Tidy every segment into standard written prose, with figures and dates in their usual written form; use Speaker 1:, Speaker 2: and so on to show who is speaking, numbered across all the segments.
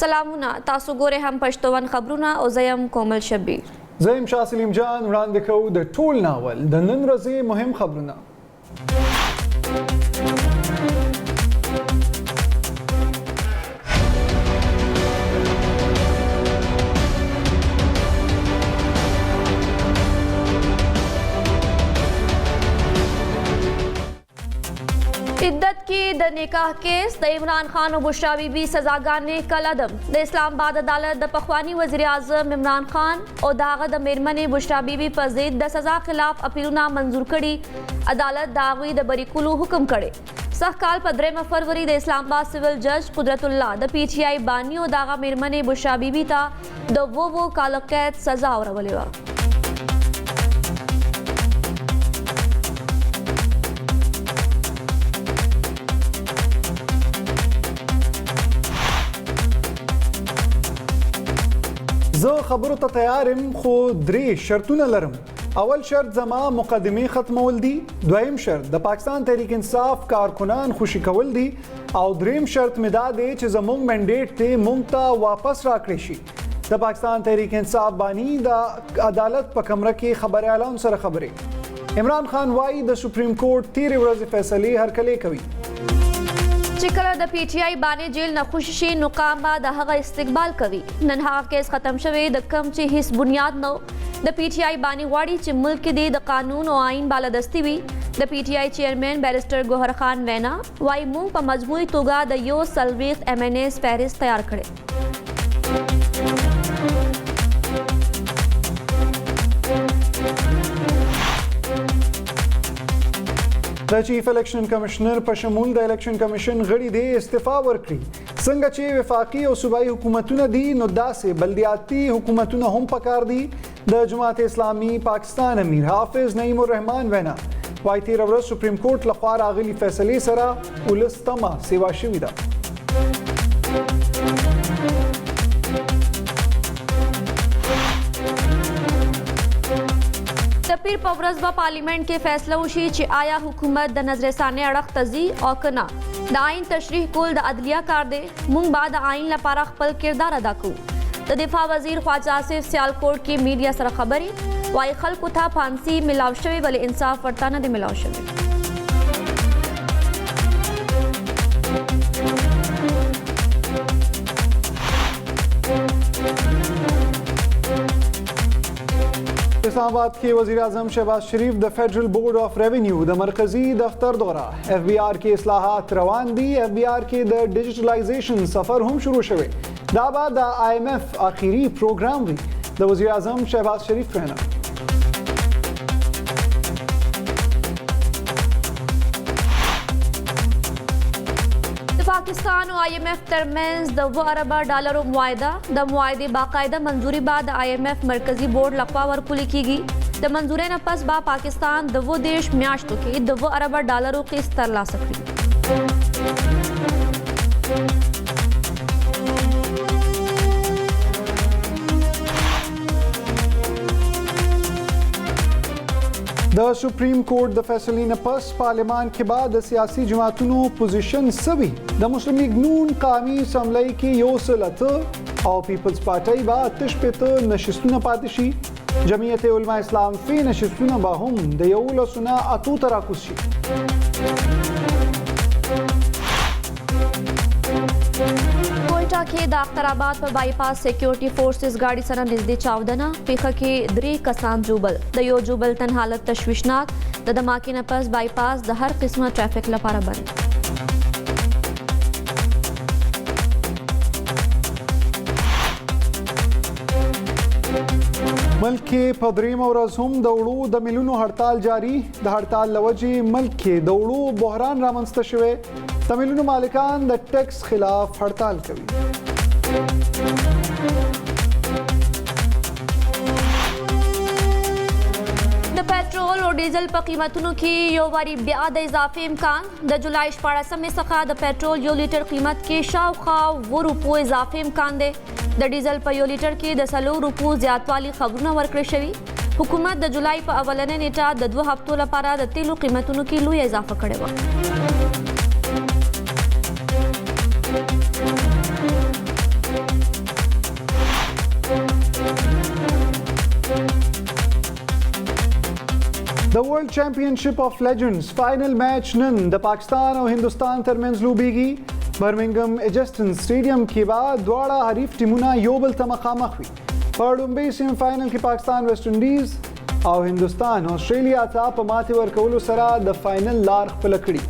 Speaker 1: سلامونه، تاسو ګورئ هم پښتون خبرونه او زه یم کومل شبیر.
Speaker 2: زه یم شاه سلیم جان. وړاندې کوو د ټول ناول د نن ورځې مهم خبرونه.
Speaker 1: عدت کې د نکاح کیس د عمران خان او بشرا بی بی سزاګانې کلعدم. د اسلام آباد عدالت د پخوانی وزیر اعظم عمران خان او د هغه د میرمنې بشرا بی بی په ضد د سزا خلاف اپیلونه منظور کړي. عدالت د هغوی د بری کولو حکم کړی. سږ کال په 3 فروری د اسلام آباد سیول جج قدرت الله د پی ټی آی بانی او د هغه میرمنې بشرا بی بی ته د 2 کالو قید سزا ورولې وه.
Speaker 2: زه خبرو ته تیار یم، خو 3 شرطونه لرم. اول شرط زما مقدمې ختمول دي، دویم شرط د پاکستان تحریک انصاف کارکنان خوشي کول دي، او دریم شرط مې دا دی چې زموږ منډیټ ته موږ ته واپس راکړی شي. د پاکستان تحریک انصاف بانی د عدالت په کمره کې خبریالانو سره خبرې. عمران خان وایي د سپریم کورټ تیرې ورځې فیصلې هرکلی کوي.
Speaker 1: چې کله د پی ټی آی باندې جیل نه خوشي شي نو قام به د هغه استقبال کوي. نن هغه کیس ختم شوی د کم چې هیڅ بنیاد نو. د پی ټی آی باندې غواړي چې ملک کې د قانون او آئین بالادستی وي. د پی ټی آی چیئرمین بیرسټر ګوهر خان وینا وايي موږ په مجموعي توګه د یو سلويخ ایم این ایس فهرست تیار کړي.
Speaker 2: د چیف الیکشن کمشنر په شمول د الیکشن کمیشن غړي دې استعفا ورکړي. څنګه چې وفاقي او صوبایي حکومتونه دي نو داسې بلدیاتي حکومتونه هم پکار دي. د جماعت اسلامي پاکستان امیر حافظ نعیم الرحمن وینا وايي تېره ورځ سپریم کورټ لخوا راغلي فیصلې سره ولس تمه سیوا شوې ده.
Speaker 1: د پیر په ورځ به پارلیمنت کې فیصله وشي چې آیا حکومت د نظر ثانیه اړخ ته ځي او که نه. د آئین تشریح کول د عدلیه کار دی. موږ به د آئین لپاره خپل کردار ادا کوو. د دفاع وزیر خواجه آصف سیالکوټ کې میډیا سره خبرې وايي خلکو ته پانسي ملاو شوی ولې انصاف ورته نه دی ملاو شوی.
Speaker 2: اسلام آباد کې وزیر اعظم شہباز شریف د فیڈرل بورڈ آف ریونیو د مرکزی دفتر دورہ. ایف بی آر کې اصلاحات روان دي. ایف بی آر کې د ډیجیټلایزیشن سفر هم شروع شوی. دا به د آئی ایم ایف اخیری پروګرام وي. د وزیر اعظم شہباز شریف وینا
Speaker 1: پاکستان او آئی ایم ایف ترمنځ د 2 ارب ډالرو معاهده. د معاهدې باقاعده منظوري بعد د آئی ایم ایف مرکزی بورډ لخوا ورکول کیږي. د منظورۍ نه پس به پاکستان د 20 میاشتو کې د 2 ارب ډالرو قسط ترلاسه کړي.
Speaker 2: د سپریم کورټ د فیصلې نه پس پارلیمان کې بعد د سیاسي جماعتونو پوزیشن سوي. د مسلم لیگ نون قومي اسمبلی کې 108 او پیپلز پارټۍ به 88 نشستونه پاتې شي. جمعیت علماء اسلام فی نشستونه به هم د 11 ته راکوز شي.
Speaker 1: کوئټه کې د اخترآباد په بای پاس سیکیورټي فورسز گاډي سره نږدې چاودنه. پیښه کې 3 کسان جوبل. د یو جوبل تن حالت تشویشناک. د دماکې نه پس بای پاس د هر قسمه ټرافیک لپاره بند.
Speaker 2: ملک کې په 3 ورځ هم د وړو د میلونو هړتال جاری. د هړتال لوجې ملک کې د وړو بحران رامنځته شوی. د میلونو مالکان د ټیکس خلاف هړتال کوي.
Speaker 1: د پټرول او ډیزل په قیمتونو کې یو واری بیا د اضافې امکان. د جولای 14 څخه د پټرول 1 لیټر قیمت کې شاوخوا 2 روپو اضافې امکان دی. د ډیزل په 1 لیټر کې د 4 روپو زیاتوالی خبرونه ورکړل شوي. حکومت د جولای په اولنۍ نیټه د 2 هفتو لپاره د تیلو قیمتونو کې لوی اضافه کړې وه.
Speaker 2: د ورلد چیمپئنشپ اف لیجنډز فائنل میچ نن د پاکستان او هندوستان ترمنځ لوبیږي. برمنګم ایجسټن سټیډیم کې به دواړه حریف ټیمونه یو بل ته مخامخ وي. په لومړي سیمي فائنل کې پاکستان ویسټ انډیز او هندوستان آسټریلیا ته په ماتې ورکولو سره د فائنل لار خپله کړي.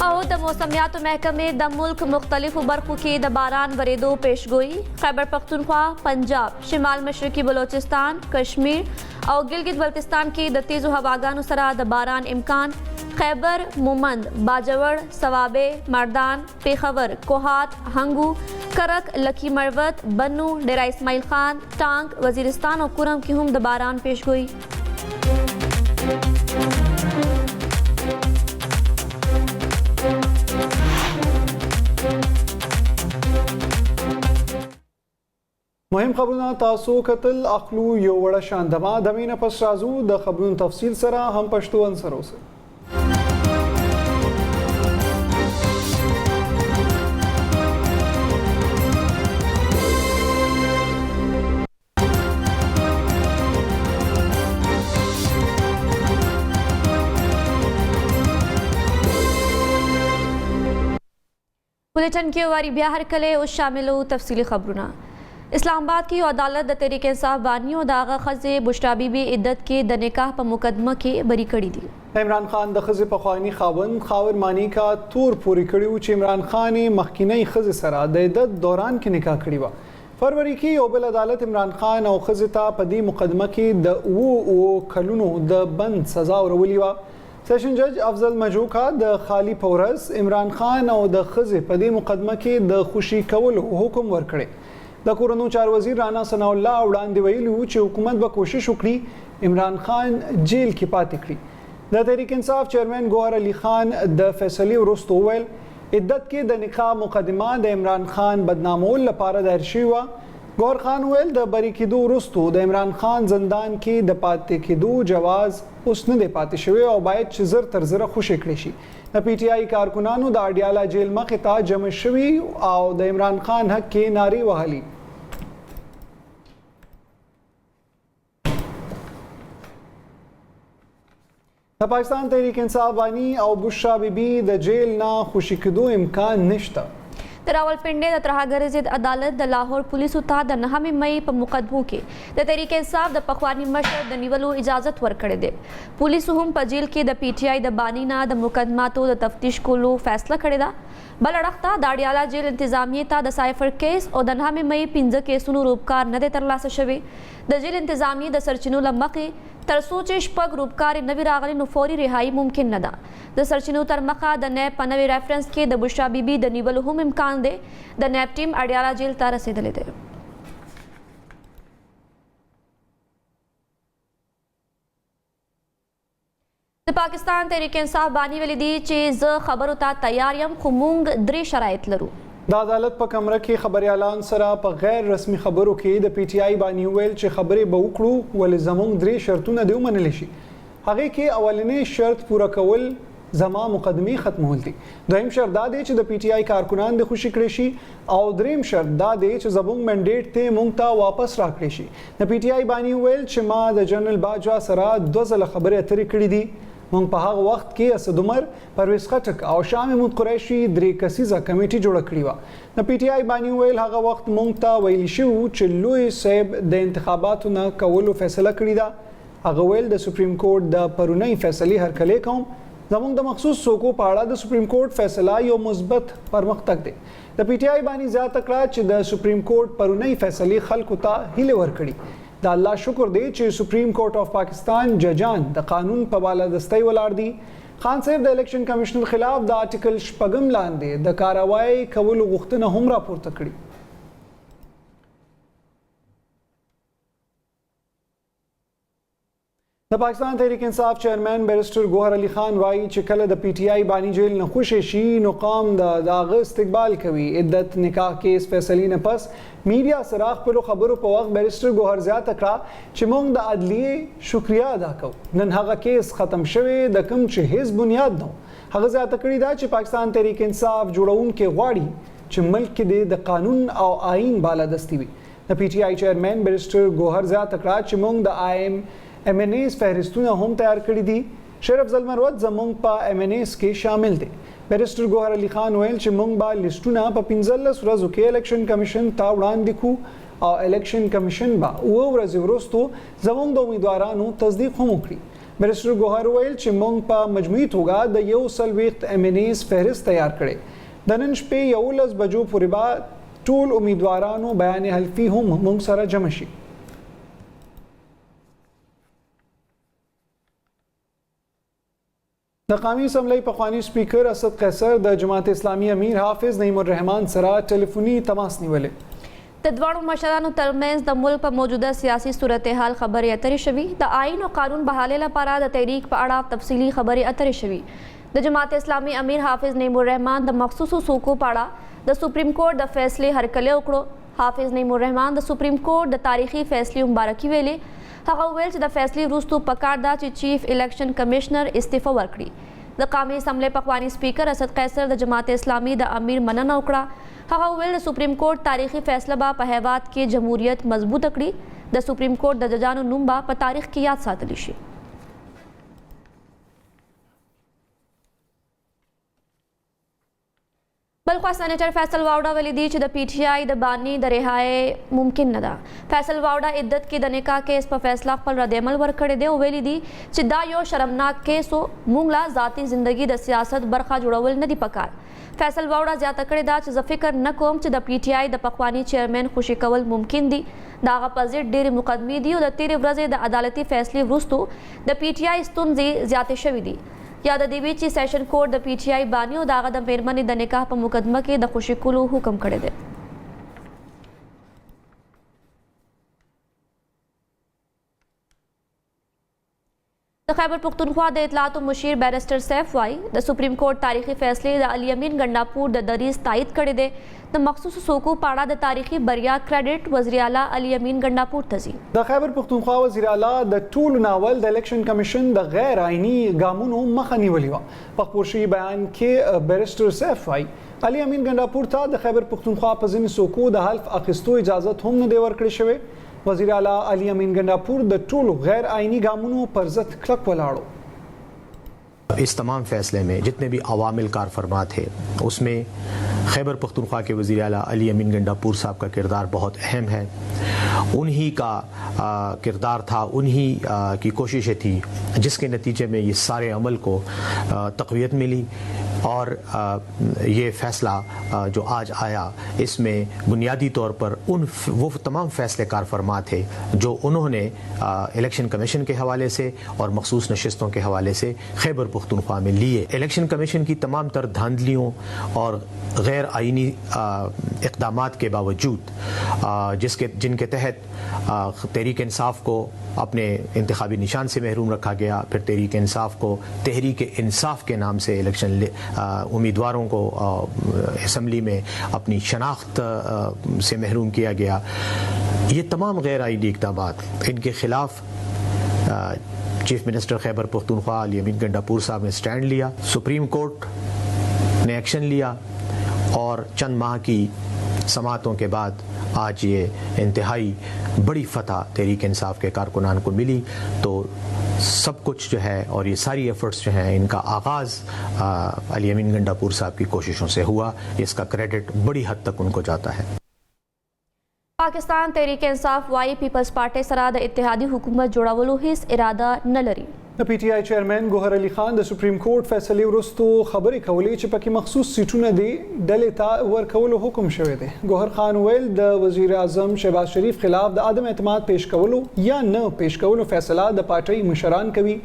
Speaker 1: او د موسمیاتو محکمې د ملک مختلفو برخو کې د باران ورېدو پیشګویي. خیبر پختونخوا، پنجاب، شمال مشرقي بلوچستان، کشمیر او ګلګت بلتستان کې د تیزو هواګانو سره د باران امکان. خیبر، مومند، باجوړ، صوابې، مردان، پیښور، کوهات، هنګو، کرک، لکی مروت، بنو، ډیرا اسماعیل خان، ټانک، وزیرستان او کورم کې هم د باران پیشګویي.
Speaker 2: مهم خبرونه تاسو کتل اخلو یو وړه شاندما د مینه پس راځو د خبرونو تفصیل سره هم پښتو انصر اوسه.
Speaker 1: بلیټن کې واری بیا هر کله اوس شاملو تفصیلی خبرونه. اسلام آباد کې یو عدالت د تحریک انصاف بانی او د هغه ښځې بشرا بیبي عدت کې د نکاح په مقدمه کې بری کړي دي.
Speaker 2: عمران خان د ښځې پخواني خاوند خاور مانی کا تور پورې کړي و چې عمران خان یې مخکینۍ ښځې سره د عدت دوران کې نکاح کړي وه. فروری کې یو بل عدالت عمران خان او ښځې ته په دې مقدمه کې د 7 کلونو د بند سزا ورولې وه. سیشن جج افضل مجوکا د خالی پورز عمران خان او د ښځې په دې مقدمه کې د خوشي کولو حکم ورکړی. د کورنو چارو وزیر رانا ثناء الله وړاندې ویلي وو چې حکومت به کوشش وکړي عمران خان جیل کې پاتې کړي. د تحریک انصاف چیرمن ګوهر علي خان د فیصلې وروسته وویل عدت کې د نکاح مقدمه د عمران خان بدنامولو لپاره دایر شوې وه. ګوهر خان ویل د بری کېدو وروسته د عمران خان زندان کې د پاتې کېدو جواز اوس نه دی پاتې شوی او باید چې زر تر زره خوشي کړی شي. د پی ټی آی کارکنانو د اډیالا جیل مخې ته جمع شوي او د عمران خان حق کې نارې وهلي. د پاکستان تحریک انصاف بانی او بشرا بیبي د جیل نه خوشي کېدو امکان نشته.
Speaker 1: د راولپنډۍ د ترهګر ضد عدالت د لاهور پولیسو ته د 9 مئی په مقدمو کې د تحریک انصاف د پخواني مشر د نیولو اجازت ورکړې ده. پولیسو هم په جیل کې د پی ټی آی د بانی نه د مقدماتو د تفتیش کولو فیصله کړې ده. بل اړخ ته د اډیالا جیل انتظامیې ته د سایفر کیس او د 9 مئی 15 کیسونو روبکار نه دی ترلاسه شوی. د جیل انتظامیې د سرچینو له مخې تر څو چې شپږ روبکار نوي راغلي نو فوري رهایی ممکن نه ده. د سرچینو تر مخه د نیب په نوي ریفرنس کې د بشرا بیبي د نیولو هم امکان دی. د نیب ټیم اډیالا جیل ته رسیدلی دی. د پاکستان تحریک انصاف بانی ویلي دي چې زه خبرو ته تیار یم خو موږ 3 شرایط لرو.
Speaker 2: د عدالت په کمره کې خبريالان سره په غیر رسمي خبرو کې د پی ټی آی بانی ویل چې خبرې به وکړو ولې زموږ 3 شرطونه دی ومنل شي. هغه کې اولنې شرط پوره کول زما مقدمې ختمول دي. دویم شرط دا دی چې د پی ټی آی کارکنان د خوشي کړي شي او دریم شرط دا دی چې زموږ منډیټ ته مونږ ته واپس راکړي شي. د پی ټی آی بانی ویل چې ما د جنرال باجوا سره 2 ځله خبرې اترې کړې دي. مونږ په هغه وخت کې اسد عمر، پرویز خټک او شاه محمود قریشي 3 کسیزه کمیټي جوړه کړې وه. د پی ټی آی بانی ویل هغه وخت مونږ ته ویل شو چې لوی صاحب د انتخاباتو نه کولو فیصله کړې ده. هغه ویل د سپریم کورټ د پرونی فیصلې هرکلی کوم. زموږ د مخصوص څوکو په اړه د سپریم کورټ فیصله یو مثبت پرمختګ دی. د پی ټی آی بانی زیاته کړه چې د سپریم کورټ پرونی فیصلې خلکو ته هیله ورکړي. د الله شکر دی چې سپریم کورټ اف پاکستان ججان د قانون په بالادستۍ ولاړ دي. خان صاحب د الیکشن کمیشنر خلاف د آرټیکل 6 لاندې د کاروایی کولو غوښتنه هم راپورته کړې. د پاکستان تحریک انصاف چیرمن بیرسټر ګوهر علي خان وایي چې کله د پی ټی آی بانی جیل نه خوشي شي نو قام د هغه استقبال کوي. عدت نکاح کیس فیصلې نه پس میډیا سره خپلو خبرو په وخت بیرسټر ګوهر زیاته کړه چې موږ د عدلیې شکریا ادا کوو. نن هغه کیس ختم شوی د کوم چې هیڅ بنیاد نه. هغه زیاته کړې ده چې پاکستان تحریک انصاف جوړونکي غواړي چې ملک کې د قانون او آئین بالادستی وي. د پی ټی آی چیرمن بیرسټر ګوهر زیات کړه چې موږ د IMNAs فهرستونه هم تیار کړي دي. شیر افضل مروت زموږ په MNAs کې شامل دی. بیرسټر ګوهر علي خان ویل چې موږ به لیسټونه په 15 ورځو کې الیکشن کمیشن ته وړاندې کړو او الیکشن کمیشن به 7 ورځې وروسته زموږ د امیدوارانو تصدیق هم وکړي. بیرسټر ګوهر ویل چې موږ په مجموعي توګه د 140 MNAs فهرست تیار کړی. د نن شپې 11 بجو پورې به ټول امیدوارانو بیان حلفي هم موږ سره جمع شي. د قومي اسمبلی پخوانی سپیکر اسد قیصر د جماعت اسلامي امیر حافظ نعیم الرحمن سره ټلیفوني تماس نیولې.
Speaker 1: د دواړو مشرانو ترمنځ د ملک په موجوده سیاسي صورتحال خبرې اترې شوي. د آئین او قانون بحالۍ لپاره د تحریک په اړه تفصیلي خبرې اترې شوي. د جماعت اسلامي امیر حافظ نعیم الرحمن د مخصوصو څوکو په اړه د سپریم کورټ د فیصلې هرکلی وکړو. حافظ نعیم الرحمن د سپریم کورټ د تاریخي فیصلې مبارکي ویلې. هغه ویل چې د فیصلې وروسته پکار ده چې چیف الیکشن کمشنر استعفا ورکړي. د قومي اسمبلی پخوانی سپیکر اسد قیصر د جماعت اسلامي د امیر مننه وکړه. هغه ویل د سپریم کورټ تاریخي فیصله به په هیواد کې جمهوریت مضبوطه کړي. د سپریم کورټ د ججانو نوم به په تاریخ کې یاد ساتلی شي. بلخوا سینیټر فیصل واوډا ویلي دي چې د پی ټی آی د بانی د رهایی ممکن نه ده. فیصل واوډا عدت کې د نکاح کیس په فیصله خپل رد عمل ورکړی دی او ویلي دي چې دا یو شرمناک کیس و، موږ لا ذاتي زندگی د سیاست برخه جوړول نه دي پکار. فیصل واوډا زیاته کړې ده چې زه فکر نه کوم چې د پی ټی آی د پخوانی چیرمن خوشي کول ممکن دي. د هغه په ضد ډېرې مقدمې دي او د تېرې ورځې د عدالتي فیصلې وروسته د پی ټی آی ستونزې زیاتې شوې دي. یاد دی وی چې سیشن کورټ د پی ټی آی بانی او د هغه د میرمنې د نکاح په مقدمه کې د خوشي کولو حکم کړی دی. د خیبر پختونخوا د اطلاعاتو مشیر بیرسټر سیف وای د سپریم کورټ تاریخي فیصلې د علي امین ګنډاپور د دریځ تایید کړی دی. د مخصوصو څوکو په اړه د تاریخي بریا کریډټ وزیر اعلی علي امین ګنډاپور ته ځي.
Speaker 2: د خیبر پختونخوا وزیر اعلی د ټولو ناول د الیکشن کمیشن د غیر آئینی ګامونو مخه نیولې وه. په خپور شوي بیان کې بیرسټر سیف وای علي امین ګنډاپور ته د خیبر پختونخوا په ځینې څوکو د حلف اخیستو اجازت هم نه دی ورکړی شوی. وزیر اعلیٰ علي امین گنڈاپور د ټولو غیر آئینی گامونو پر ضد کلک ولاړو.
Speaker 3: اس تمام فیصلے میں جتنے بھی عوامل کار فرما تھے اس میں خیبر پختونخوا کے وزیر اعلیٰ علي امین گنڈاپور صاحب کا کردار بہت اہم ہے. انہی کا کردار تھا، انہی کی کوششیں تھی جس کے نتیجے میں یہ سارے عمل کو تقویت ملی اور یہ فیصلہ جو آج آیا اس میں بنیادی طور پر وہ تمام فیصلے کار فرما تھے جو انہوں نے الیکشن کمیشن کے حوالے سے اور مخصوص نشستوں کے حوالے سے خیبر پختونخوا میں لیے. الیکشن کمیشن کی تمام تر دھاندلیوں اور غیر آئینی اقدامات کے باوجود جن کے تحت تحریک انصاف کو اپنے انتخابی نشان سے محروم رکھا گیا، پھر تحریک انصاف کو تحریک انصاف کے نام سے الیکشن امیدواروں کو اسمبلی میں اپنی شناخت سے محروم کیا گیا. یہ تمام غیر آئینی اقدامات ان کے خلاف چیف منسٹر خیبر پختونخوا علي امین گنڈاپور صاحب نے سٹینڈ لیا، سپریم کورٹ نے ایکشن لیا اور چند ماہ کی سماعتوں کے بعد آج یہ انتہائی بڑی فتح تحریک انصاف کے کارکنان کو ملی. تو سب کچھ جو ہے اور یہ ساری ایفرٹس جو ہیں ان کا آغاز علي امین گنڈاپور صاحب کی کوششوں سے ہوا. اس کا کریڈٹ بڑی حد تک ان کو جاتا ہے.
Speaker 1: پاکستان تحریک انصاف وايي پیپلز پارټي سره د اتحادي حکومت جوړولو هیڅ اراده نه لري.
Speaker 2: د پی ټی آی چیرمن ګوهر علي خان د سپریم کورټ فیصلې وروسته خبرې کولې چې پکې مخصوص سیټونه دي ډلې ته ورکولو حکم شوی دی. ګوهر خان ویل د وزیر اعظم شهباز شریف خلاف د عدم اعتماد پیش کولو یا نه پیش کولو فیصله د پارټۍ مشران کوي.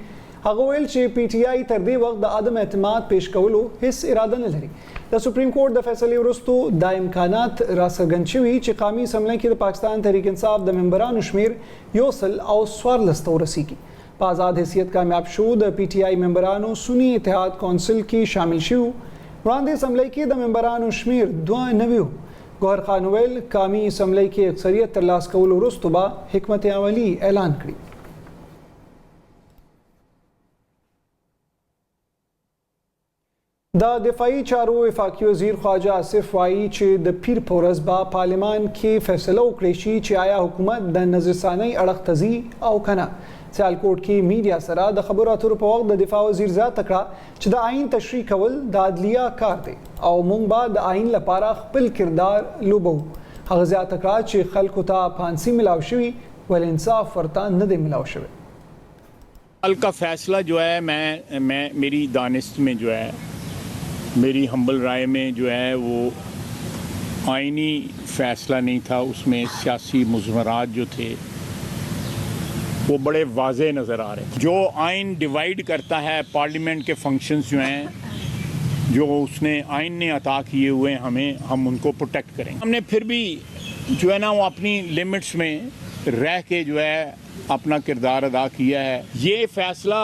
Speaker 2: هغه ویل چې پی ټی آی تر دې وخت د عدم اعتماد پیش کولو هیڅ اراده نه لري. د سپریم کورټ د فیصلې وروسته دا امکانات راڅرګند شوي چې قومي اسمبلی کې د پاکستان تحریک انصاف د ممبرانو شمیر 114 ته ورسیږي. په آزاد حیثیت کامیاب شو د پی ټی آی ممبرانو سنی اتحاد کونسل کې شامل شو. وړاندې اسمبلی کې د ممبرانو شمیر 92. ګوهر خان ویل قومي اسمبلی کې اکثریت ترلاسه کولو وروسته به حکمت عملي اعلان کړي. د دفاعي چارو وفاقي وزیر خواجه آصف وایي چې د پیر په ورځ به پارلمان کې فیصله وکړي شي چې آیا حکومت د نظرثانۍ اړخ ته ځي او که نه. سیالکوټ کې میډیا سره د خبرو اترو په وخت د دفاع وزیر زیاته کړه چې د آئین تشریح کول د عدلیه کار دی او موږ به د آئین لپاره خپل کردار لوبو. هغه زیاته کړه چې خلکو ته پانسي ملاو شوي ول انصاف ورته نه دی ملاو شوی.
Speaker 4: کل کا فیصلہ جو ہے میں میری دانست میں جو ہے میری ہمبل رائے میں جو ہے وہ آئینی فیصلہ نہیں تھا. اس میں سیاسی مضمرات جو تھے وہ بڑے واضح نظر آ رہے تھے. جو آئین ڈیوائیڈ کرتا ہے پارلیمنٹ کے فنکشنز جو ہیں جو اس نے آئین نے عطا کیے ہوئے ہم ان کو پروٹیکٹ کریں. ہم نے پھر بھی جو ہے نا وہ اپنی لمٹس میں رہ کے جو ہے اپنا کردار ادا کیا ہے. یہ فیصلہ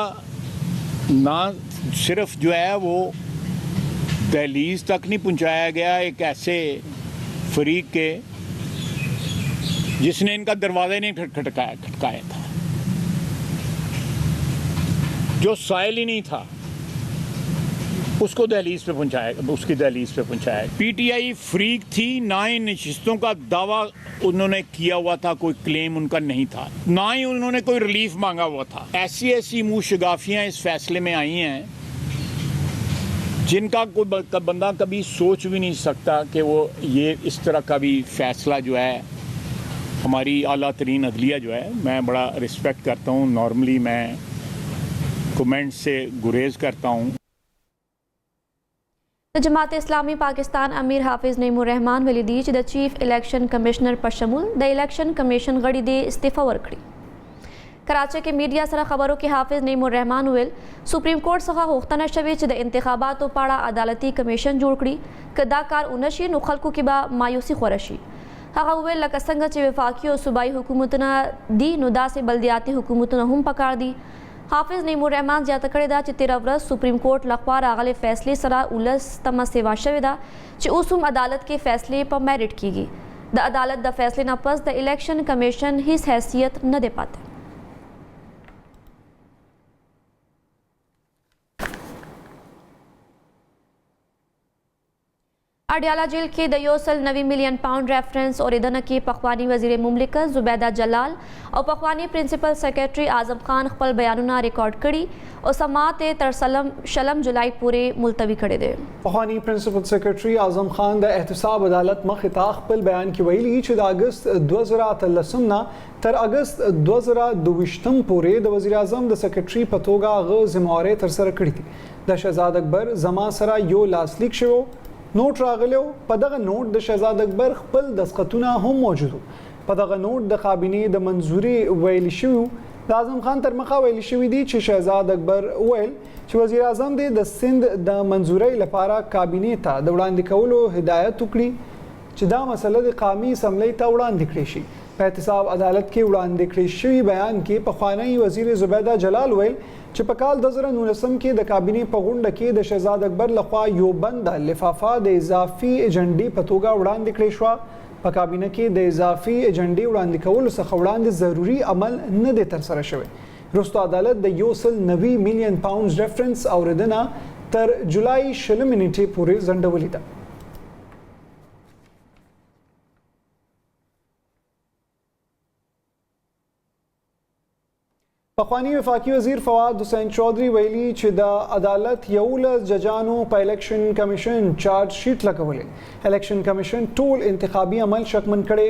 Speaker 4: نہ صرف جو ہے وہ دہلیز تک نہیں پہنچایا گیا ایک ایسے فریق کے جس نے ان کا دروازہ ہی نہیں کھٹکایا تھا, جو سائل ہی نہیں تھا اس کو دہلیز پہ پہنچایا, اس کی دہلیز پہ پہنچایا. پی ٹی آئی فریق تھی, نہ ہی نشستوں کا دعویٰ انہوں نے کیا ہوا تھا, کوئی کلیم ان کا نہیں تھا, نہ ہی انہوں نے کوئی ریلیف مانگا ہوا تھا. ایسی منہ شگافیاں اس فیصلے میں آئی ہیں جن کا کوئی بندہ کبھی سوچ بھی نہیں سکتا کہ وہ یہ اس طرح کا بھی فیصلہ جو ہے. ہماری اعلیٰ ترین عدلیہ جو ہے, میں بڑا رسپیکٹ کرتا ہوں, نارملی میں کومنٹ سے گریز کرتا ہوں.
Speaker 1: جماعت اسلامی پاکستان امیر حافظ نعیم الرحمان ویلي دي چې د چیف الیکشن کمشنر په شمول د الیکشن کمیشن غړي د استعفا ورکړي. کراچۍ کې میډیا سره خبرو کې حافظ نعیم الرحمان ویل سپریم کورټ څخه غوښتنه شوې چې د انتخاباتو په اړه عدالتي کمیشن جوړ کړي. که دا کار ونه شي نو خلکو کې به مایوسي خوره شي. هغه ویل لکه څنګه چې وفاقي او صوبایي حکومتونه دي نو داسې بلدیاتي حکومتونه هم پکار دي. حافظ نعیم الرحمان زیاته کړې ده چې 13 ورځ سپریم کورټ لخوا راغلې فیصلې سره 19 تمه سیوا شوې ده چې اوس هم عدالت کې فیصلې په میرټ کیږي. د عدالت د فیصلې نه پس د الیکشن کمیشن هیڅ حیثیت نه دی پاتې. اډیالا جیل کې د 190 ملین پاؤنڈ ریفرنس اوریدنه کې پخوانی وزیر مملکت زبیده جلال او پخوانی پرنسپل سیکریټري اعظم خان خپل بیانونه ریکارډ کړي او سماعت تر شلم جولای پورې ملتوي کړي دي.
Speaker 2: پخوانی پرنسپل سیکریټري اعظم خان د احتساب عدالت مخې ته خپل بیان کې ویلي چې د اگست 2013 نه تر اگست 2022 پورې د وزیر اعظم د سیکریټري په توګه هغه ذمہوارۍ ترسره کړې دي. د شهزاد اکبر زما سره یو لاسلیک شوی نوٹ راغلیو. په دغه نوٹ د شهزاد اکبر خپل دستخطونه هم موجود وو. په دغه نوٹ د کابینې د منظوري ویل شوی د اعظم خان تر مخه ویل شوی دی چې شهزاد اکبر ویل چې وزیر اعظم د سند د منظوري لپاره کابینې ته د وړاندې کولو هدایت وکړي چې دا مسله د قومي اسمبلی ته وړاندې کړي شي. په احتساب عدالت کې وړاندې کړی شوی بیان کې پخوانی وزیر زبیده جلال ویل چې په کال 2019 کې د کابینې په غونډه کې د شهزاد اکبر لخوا یو بنده لفافه د اضافي ایجنډي په توګه وړاندې کړې شوه. په کابینه کې د اضافي ایجنډي وړاندې کولو څخه وړاندې ضروري عمل نه دی ترسره شوی. وروسته عدالت د 190 ملین پاونډ ریفرنس اوریدنه تر جولای 20 نیټې پورې ځنډولې ده. پخوانی وفاقي وزیر فواد حسین چودھری ویلي چې د عدالت 11 ججانو په الیکشن کمیشن چارج شیټ لګولې. الیکشن کمیشن ټول انتخابي عمل شکمن کړي.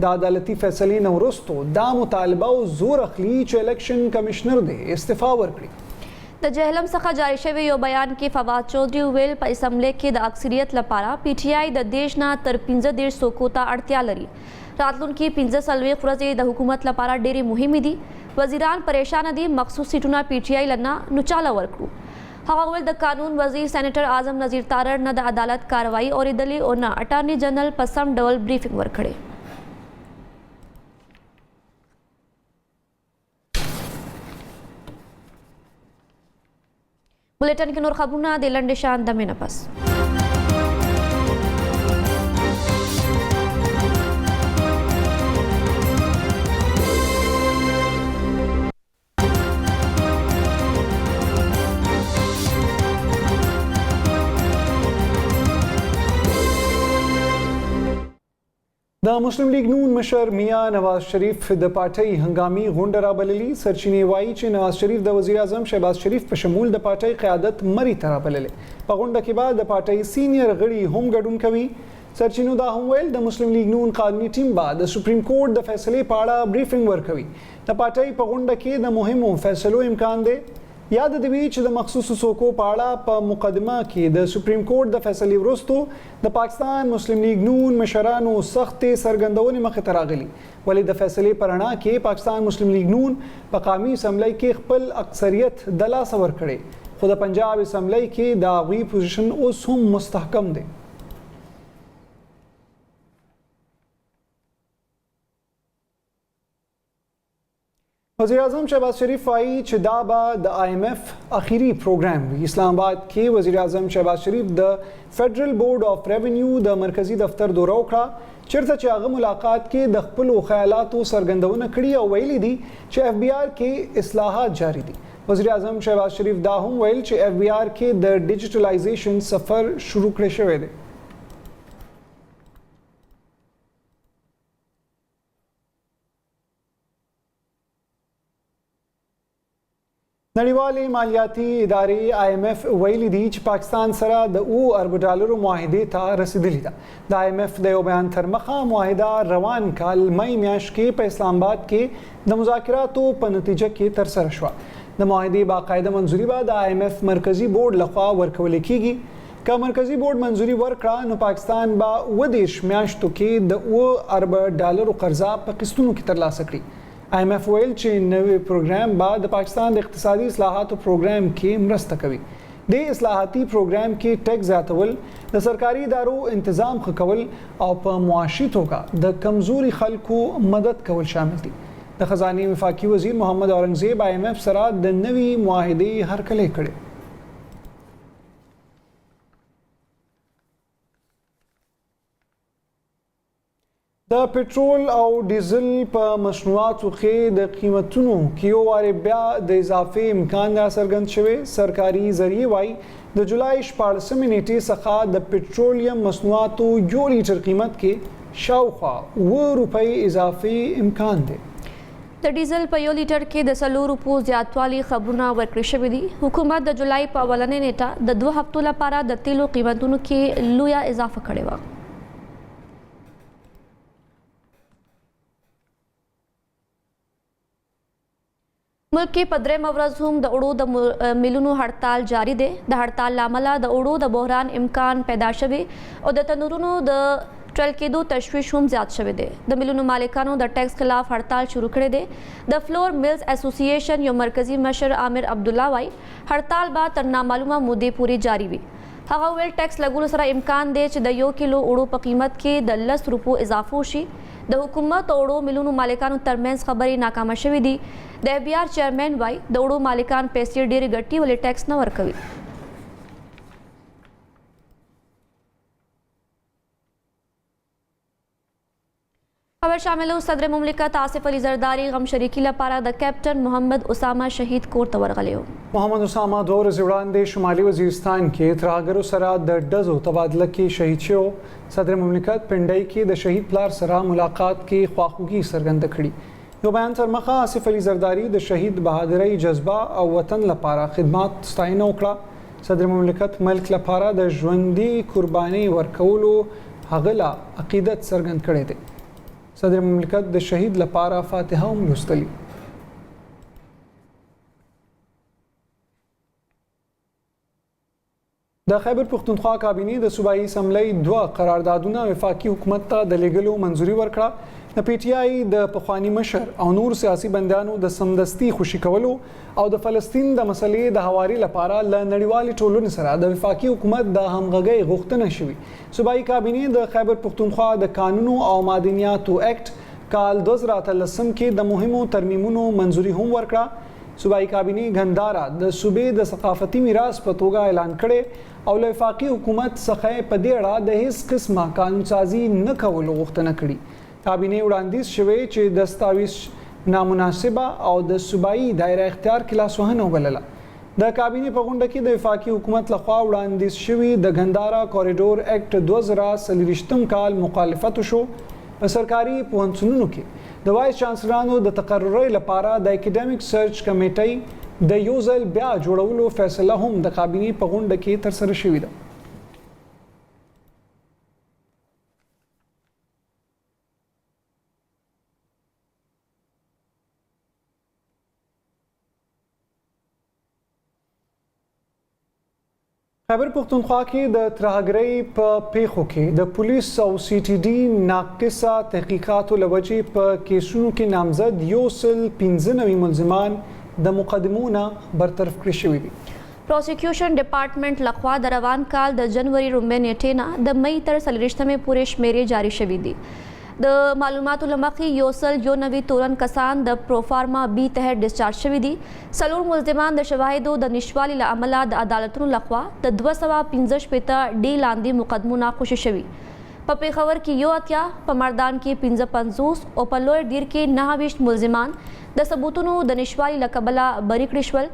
Speaker 2: د عدالتي فیصلې نه وروسته دا مطالبه او زور اخلي چې الیکشن کمیشنر دی استعفا ورکړي.
Speaker 1: د جهلم څخه جاری شوی یو بیان کې فواد چودھری ویل په اسمبلی کې د اکثریت لپاره پی ټی آی د دیش نه تر 15 سوکو ته اړتیا لري. راتلونکي 15 ورځې د حکومت لپاره ډېرې مهمې دي. وزیران پریشان دي, مخصوص سیټونه پی ټی آی لنا نو چاله ورکړو. هغه ویل د قانون وزیر سینیټر اعظم نذیر تارړ نه د عدالت کاروایی اوریدلې او نه اټارنی جنرال په سم ډول بریفینګ ورکړي. بلیټن کې نور خبرونه د لنډې شان دمې نه پس.
Speaker 2: د مسلم لیگ نون مشر میاں نواز شریف د پارټۍ هنګامي غونډه رابللې. سرچینې وایي چې نواز شریف د وزیر اعظم شهباز شریف په شمول د پارټۍ قیادت مري ته رابللې. په غونډه کې به د پارټۍ سینیر غړي هم ګډون کوي. سرچینو دا هم ویل د مسلم لیگ نون قانوني ټیم به د سپریم کورټ د فیصلې په اړه بریفینګ ورکوي. د پارټۍ په غونډه کې د مهمو فیصلو امکان دی. یاد دی چې د مخصوصو څوکو په اړه په مقدمه کې د سپریم کورټ د فیصلې وروسته د پاکستان مسلم لیگ نون مشرانو سختې څرګندونې مخې ته راغلي، ولې د فیصلې په رڼا کې پاکستان مسلم لیگ نون په قومي اسمبلی کې خپل اکثریت د لاسه ورکړی، خو د پنجاب اسمبلی کې د هغوی پوزیشن اوس هم مستحکم دی. وزیر اعظم شهباز شریف وایي چې دا به د IMF اخیری پروګرام وي. اسلام آباد کې وزیر اعظم شهباز شریف د فیډرل بورډ آف ریونیو د مرکزی دفتر دوره وکړه، چیرته چې هغه ملاقات کې د خپلو خیالاتو څرګندونه کړې او ویلي دي چې FBR کې اصلاحات جاری دي. وزیر اعظم شهباز شریف دا هم ویل چې FBR کې د ډیجیټلایزیشن سفر شروع کړی شوی دی. نړیوالې مالیاتي ادارې IMF ویلي دي چې پاکستان سره د $7 ارب معاهدې ته رسیدلې ده. د IMF د یو بیان تر مخه معاهده روان کال مئی میاشت کې په اسلام آباد کې د مذاکراتو په نتیجه کې ترسره شوه. د معاهدې باقاعده منظوري به د IMF مرکزی بورډ لخوا ورکول کیږي. که مرکزی بورډ منظوري ورکړه نو پاکستان به 29 میاشتو کې د $7 ارب قرضه په قسطونو کې ترلاسه کړي. IMF ویل چې نوی پروګرام به د پاکستان د اقتصادي اصلاحاتو پروګرام کې مرسته کوي. د اصلاحاتي پروګرام کې ټیکس زیاتول، د سرکاري ادارو انتظام ښه کول او په معاشي توګه د کمزوري خلکو مدد کول شامل دي. د خزانې وفاقي وزیر محمد اورنګزیب IMF سره د نوي معاهدې هرکلی کړی. د پټرول او ډیزل په مصنوعاتو کې د قیمتونو کې یو وارې بیا د اضافې امکان راڅرګند شوی. سرکاري ذریعې وایي د جولای 14 نیټې څخه د پټرولیم مصنوعاتو 1 لیټر قیمت کې شاوخوا $7 اضافي امکان دی.
Speaker 1: د ډیزل په 1 لیټر کې د $4 زیاتوالی خبرونه ورکړل شوي دي. حکومت د جولای په اولنۍ نیټه د 2 هفتو لپاره د تیلو قیمتونو کې لویه اضافه کړې وه. ملک کې په درېیمه ورځ هم د اوړو د میلونو هړتال جاری دی. د هړتال له امله د اوړو د بحران امکان پیدا شوی او د تنورونو د ټرل کېدو تشویش هم زیات شوی دی. د میلونو مالکانو د ټیکس خلاف هړتال شروع کړی دی. د فلور ملز اسوسییشن یو مرکزی مشر عامر عبدالله وایي هړتال به تر نامعلومه مودې پورې جاری وي. هغه ویل ټیکس لګولو سره امکان دی چې د 1 کیلو اوړو په قیمت کې د $10 اضافه وشي. د حکومت او اوړو میلونو مالکانو ترمنځ خبرې ناکامه شوې دي. د FBR چیرمن وایي د اوړو مالکان پیسې ډېرې ګټي ولې ټیکس نه ورکوي. خبر شامل صدر مملکت آصف علي زرداری غم شریکي لپاره د کیپټن محمد اسامه شهید کور ته ورغلی و.
Speaker 2: محمد اسامه 2 ورځې وړاندې شمالي وزیرستان کې ترهګرو سره د ډزو تبادله کې شهید شو. صدر مملکت پنډۍ کې د شهید پلار سره ملاقات کې خواخوږي څرګنده کړي. یو بیان تر مخه آصف علي زرداری د شهید بهادرۍ جذبه او وطن لپاره خدمات ستاینه وکړه. صدر مملکت ملک لپاره د ژوندي قرباني ورکولو هغه له عقیدت څرګند کړی دی. صدر مملکت د شهید لپاره فاتحه هم لوستلی. د خیبر پختونخوا کابینې د صوبایي اسمبلی 2 قراردادونه وفاقي حکومت ته د لیږلو منظوري ورکړه. د PTI د پخوانی مشر او نور سیاسي بندیانو د سمدستي خوشي کولو او د فلسطین د مسلې د هواري لپاره له نړیوالې ټولنې سره د وفاقي حکومت د همغږۍ غوښتنه شوې. صوبایي کابینې د خیبر پختونخوا د قانونو او معدنیاتو اکټ کال 2013 کې د مهمو ترمیمونو منظوري هم ورکړه. صوبایي کابینې غنداره د صوبې د ثقافتي میراث په توګه اعلان کړي او له وفاقي حکومت څخه په دې اړه د هیڅ قسمه قانونسازي نه کولو غوښتنه کړې. کابینې وړاندیز شوی چې دستاویز نامناسبه او د صوبایي دایره اختیار کې لاسوهنه وبلله. د کابینې په غونډه کې د وفاقي حکومت لخوا وړاندیز شوی د غنداره کوریډور اکټ 2023 کال مخالفت شو. په سرکاري پوهنتونونو کې د وایس چانسلرانو د تقررۍ لپاره د اکیډمیک سرچ کمیټۍ د یو ځل بیا جوړولو فیصله هم د کابینې په غونډه کې ترسره شوې ده. خیبر پختونخوا کې د ترهګرۍ په پیښو کې د پولیس او سی ټي ډي ناقصه تحقیقاتو له وجې په کیسونو کې نامزد 195 ملزمان د مقدمو نه برطرف کړي شوي دي.
Speaker 1: پروسیکیوشن ډپارټمنټ لخوا د روان کال د جنوري 9 نیټې نه د مئی تر 30 پورې شمیرې جاری شوي دي. د معلوماتو له مخې 191 تورن کسان د پروفارما بی تحت ډسچارج شوي دي. 4 ملزمان د شواهدو د نشتوالي له امله د عدالتونو لخوا د 215 ډي لاندې مقدمو نه خوشي شوي. په پیښور کې 80، په مردان کې 55 او په لوی ډیر کې 29 ملزمان د ثبوتونو د نشتوالي له کبله بری کړي شول.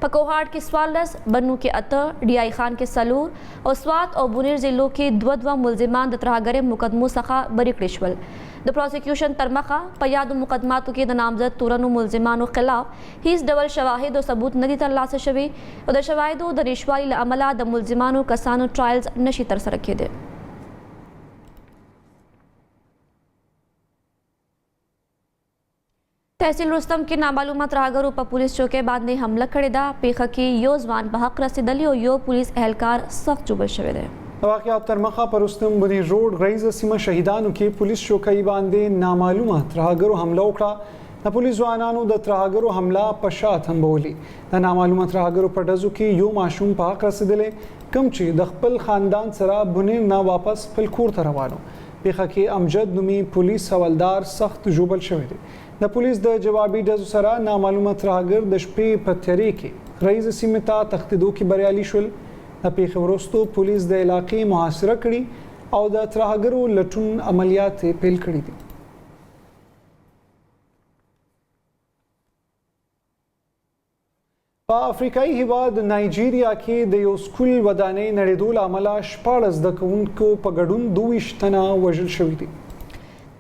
Speaker 1: په کوهاټ کې 14، بنو کې 8، ډي آی خان کې 4 او سوات او بونیر ضلعو کې 2 ملزمان د ترهګرۍ مقدمو څخه بری کړي شول. د پروسیکیوشن تر مخه په یادو مقدماتو کې د نامزد تورنو ملزمانو خلاف هیڅ ډول شواهد او ثبوت نه دي ترلاسه شوي او د شواهدو د نشتوالي له امله د ملزمانو کسانو ټرایلز نشي ترسره کېدی. تحصیل رستم کې نامعلومه ترهګرو په پولیس چوکۍ باندې حمله کړې ده. پیښه کې یو ځوان په حق رسېدلی او یو پولیس اهلکار سخت ژوبل شوی دی.
Speaker 2: د واقعاتو تر مخه په رستم بني روډ غریزه سیمه شهیدانو کې پولیس چوکۍ باندې نامعلومه ترهګرو حمله وکړه. د پولیس ځوانانو د ترهګرو حمله په شا تنبولي. د نامعلومه ترهګرو په ډزو کې یو ماشوم په حق رسېدلی کوم چې د خپل خاندان سره بنیر نه واپس خپل کور ته روانو. پیښه کې امجد نومي پولیس حوالدار سخت ژوبل شوی دی. د پولیس د جوابي ډزو سره نامعلومه ترهګر د شپې په تیارې کې غریزه سیمې ته تښتېدو کې بریالي شول. د پیښې وروسته پولیس د علاقې محاصره کړي او د ترهګرو لټون عملیات پیل کړي دي. په افریقایي هیواد نایجیریا کې د یو سکول ودانۍ نړېدو له امله 14 زده کوونکو په ګډون 22 تنه وژل شوي دي.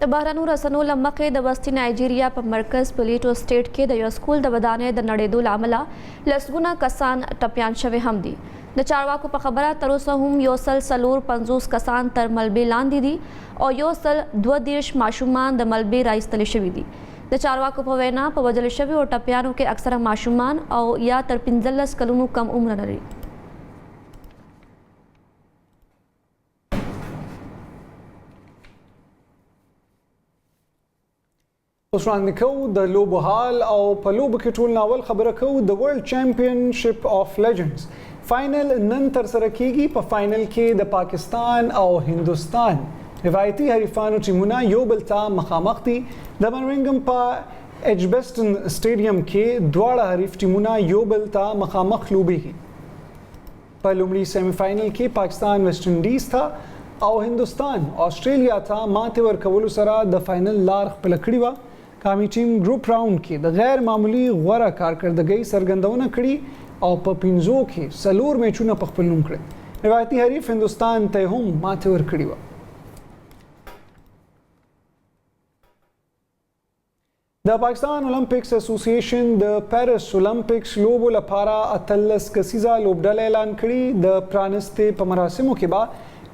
Speaker 1: د بهرنیو رسنیو له مخې د وسطي نایجیریا په مرکز پلیټو سټیټ کې د یو سکول د ودانۍ د نړېدو له امله لسګونه کسان ټپیان شوي هم دي. د چارواکو په خبره تر اوسه هم 150 کسان تر ملبې لاندې دي او 132 ماشومان د ملبې راایستل شوي دي. د چارواکو په وینا په وژل شوي او ټپیانو کې اکثره ماشومان او یا تر 15 کلونو کم عمر لري. اوس وړاندې کوو د لوبو حال او په لوبو کې ټول ناول خبره کوو د ورلد چیمپینشپ آف لیجنډز فاینل نن ترسره کیږي. په فاینل کې د پاکستان او هندوستان روایتي حریفانو ټیمونه یو بل ته مخامخ دي. د برمنګم په ایجبسټن سټیډیم کې دواړه حریف ټیمونه یو بل ته مخامخ لوبېږي. په لومړي سیمی فاینل کې پاکستان ویسټ انډیز ته او هندوستان آسټرالیا ته ماتې ورکولو سره د فاینل لار خپله کړې وه. کامی ټیم ګروپ راوند کې د غیر معمولی غوره کارکردګۍ څرګندونه کړې او په 5 کې 4 میچونه په خپل نوم کړل. روایتي حریف هندوستان ته هم ماتې ورکړې وه. د پاکستان اولمپکس اسوسییشن د پیرس اولمپکس لوبو لپاره 18 کسیزه لوبډله اعلان کړي. د پرانستې په مراسمو کې به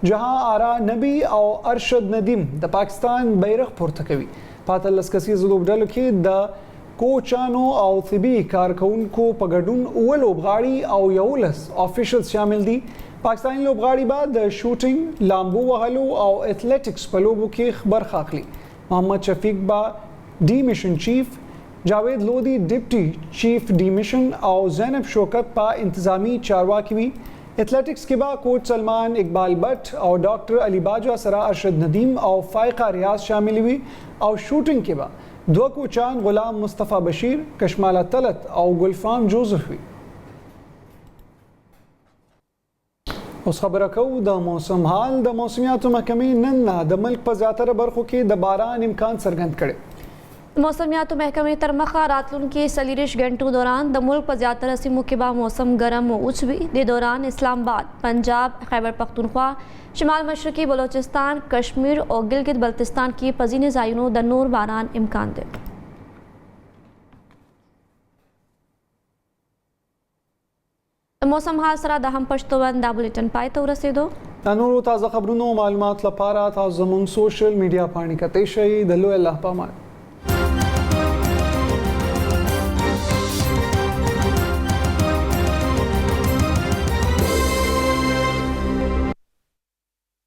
Speaker 1: جهان آرا نبی او ارشد ندیم د پاکستان بیرغ پورته کوي. په 18 کسیزه لوبډلو کې د کوچانو او طبي کارکونکو په ګډون 9 لوبغاړي او 11 افیشلز شامل دي. پاکستاني لوبغاړي به د شوټینګ، لامبو وهلو او اتلیټکس په لوبو کې برخه اخلي. محمد شفیق به ډي میشن چیف، جاوید لودي ډیپټي چیف ډي میشن او زینب شوکت په انتظامی چارواکي وي. اتلیټکس کې به کوچ سلمان اقبال بٹ او ډاکټر علی باجوا سره ارشد ندیم او فائقہ ریاض شامل وي او شوټینګ کې به 2 کوچان غلام مصطفی بشیر، کشماله طلت او ګلفام جوزف وي. اوس خبره کوو د موسم حال. د موسمیاتو محکمې نن د ملک په زیاتره برخو کې د باران امکان څرګند کړي. موسمیاتو محکمې تر مخه راتلونکي 40 غنټو دوران د ملک په زیاتره سیمو کې به موسم ګرم او اوچ وي. د دوران اسلام آباد، پنجاب، خیبر پختونخوا، شمال مشرقی بلوچستان، کشمیر او گلگت بلتستان کې په ځینې ځایونو د نور باران امکان دی. د موسم حال سره د هم پښتون دا بلیټن پای ته ورسېدو.
Speaker 2: د نورو تازه خبرونو او معلومات لپاره تاسو زموږ سوشل میډیا باندې کتئ شئ. د لوی الله په امان.